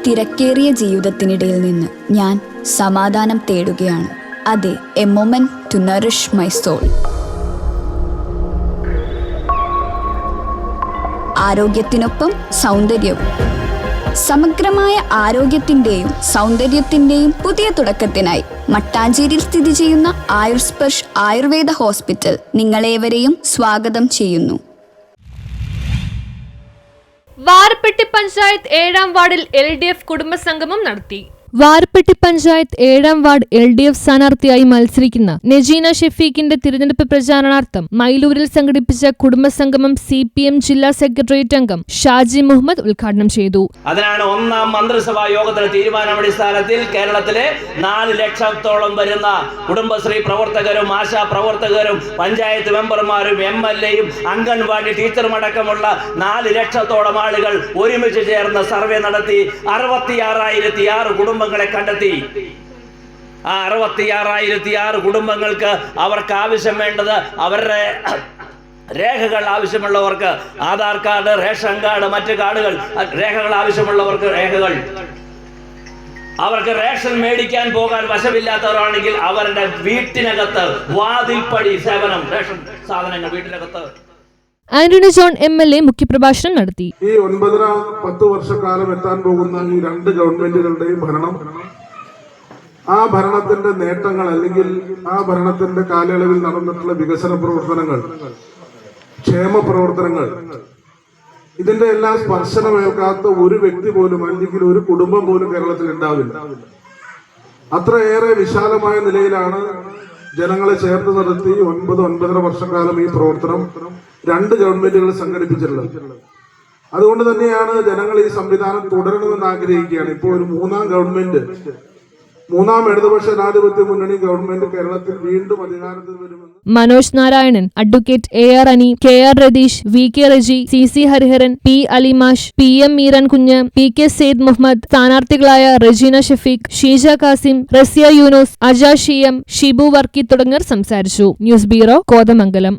തിരക്കേറിയ ജീവിതത്തിനിടയിൽ നിന്ന് ഞാൻ സമാധാനം തേടുകയാണ്. അതെ, a moment to nourish my soul. ആരോഗ്യത്തിനൊപ്പം സൗന്ദര്യവും. സമഗ്രമായ ആരോഗ്യത്തിൻ്റെയും സൗന്ദര്യത്തിൻ്റെയും പുതിയ തുടക്കത്തിനായി മട്ടാഞ്ചേരിയിൽ സ്ഥിതി ചെയ്യുന്ന ആയുർസ്പർശ് ആയുർവേദ ഹോസ്പിറ്റൽ നിങ്ങളേവരെയും സ്വാഗതം ചെയ്യുന്നു. വാരപ്പെട്ടി പഞ്ചായത്ത് 7ാം വാർഡിൽ LDF കുടുംബസംഗമം നടത്തി. വാരപ്പെട്ടി പഞ്ചായത്ത് 7ാം വാർഡ് LDF സ്ഥാനാർത്ഥിയായി മത്സരിക്കുന്ന നജീന ഷെഫീഖിന്റെ തിരഞ്ഞെടുപ്പ് പ്രചാരണാർത്ഥം മൈലൂരിൽ സംഘടിപ്പിച്ച കുടുംബസംഗമം CPM ജില്ലാ സെക്രട്ടേറിയറ്റ് അംഗം ഷാജി മുഹമ്മദ് ഉദ്ഘാടനം ചെയ്തു. അതിനാണ് 1ാം മന്ത്രിസഭാ യോഗത്തിലെ തീരുമാനമടിസ്ഥാനത്തിൽ കേരളത്തിലെ 4 ലക്ഷത്തോളം വരുന്ന കുടുംബശ്രീ പ്രവർത്തകരും ആശാ പ്രവർത്തകരും പഞ്ചായത്ത് മെമ്പർമാരും MLAയും അംഗൻവാടി ടീച്ചറുമടക്കമുള്ള 4 ലക്ഷത്തോളം ആളുകൾ ഒരുമിച്ച് ചേർന്ന് സർവേ നടത്തി 66,006 കുടുംബങ്ങളെ കണ്ടെത്തി. ആ 66,006 കുടുംബങ്ങൾക്ക് അവർക്ക് ആവശ്യം വേണ്ടത് അവരുടെ രേഖകൾ ആവശ്യമുള്ളവർക്ക് ആധാർ കാർഡ്, റേഷൻ കാർഡ്, മറ്റ് കാർഡുകൾ, രേഖകൾ ആവശ്യമുള്ളവർക്ക് രേഖകൾ, അവർക്ക് റേഷൻ മേടിക്കാൻ പോകാൻ വശമില്ലാത്തവരാണെങ്കിൽ അവരുടെ വീട്ടിനകത്ത് വാതിൽപ്പടി സേവനം, റേഷൻ സാധനങ്ങൾ വീട്ടിനകത്ത്. ആന്റണി ജോൺ MLA മുഖ്യപ്രഭാഷണം നടത്തി. ഈ 9-10 വർഷക്കാലം എത്താൻ പോകുന്ന ഈ 2 ഗവൺമെന്റുകളുടെയും ഭരണം, ആ ഭരണത്തിന്റെ നേട്ടങ്ങൾ അല്ലെങ്കിൽ ആ ഭരണത്തിന്റെ കാലയളവിൽ നടന്നിട്ടുള്ള വികസന പ്രവർത്തനങ്ങൾ, ക്ഷേമ പ്രവർത്തനങ്ങൾ, ഇതിന്റെ എല്ലാം സ്പർശനമേൽക്കാത്ത ഒരു വ്യക്തി പോലും അല്ലെങ്കിൽ ഒരു കുടുംബം പോലും കേരളത്തിൽ ഉണ്ടാവില്ല. അത്രയേറെ വിശാലമായ നിലയിലാണ് ജനങ്ങളെ ചേർത്ത് നിർത്തി 9-9.5 വർഷക്കാലം ഈ പ്രവർത്തനം 2 ഗവൺമെന്റുകൾ സംഘടിപ്പിച്ചിട്ടുള്ളത്. അതുകൊണ്ട് തന്നെയാണ് ജനങ്ങൾ ഈ സംവിധാനം തുടരണമെന്ന് ആഗ്രഹിക്കുകയാണ്. ഇപ്പോൾ ഒരു 3ാം ഗവൺമെന്റ്, 3ാം ഇടതുപക്ഷ ജനാധിപത്യ മുന്നണി ഗവൺമെന്റ് കേരളത്തിൽ വീണ്ടും അധികാരത്തിൽ വരുമെന്ന് മനോജ് നാരായണൻ, അഡ്വക്കേറ്റ് AR അനി, KR Ratheesh, VK Reji, CC Hariharan, P അലിമാഷ്, PM Meeran കുഞ്ഞ്, PK സെയ്ദ് മുഹമ്മദ്, സ്ഥാനാർത്ഥികളായ റജീന ഷെഫീഖ്, ഷീജ കാസിം, റസിയ യൂനൂസ്, അജ ഷിയം, ഷിബു വർക്കി തുടങ്ങിയവർ സംസാരിച്ചു. News bureau, Kothamangalam.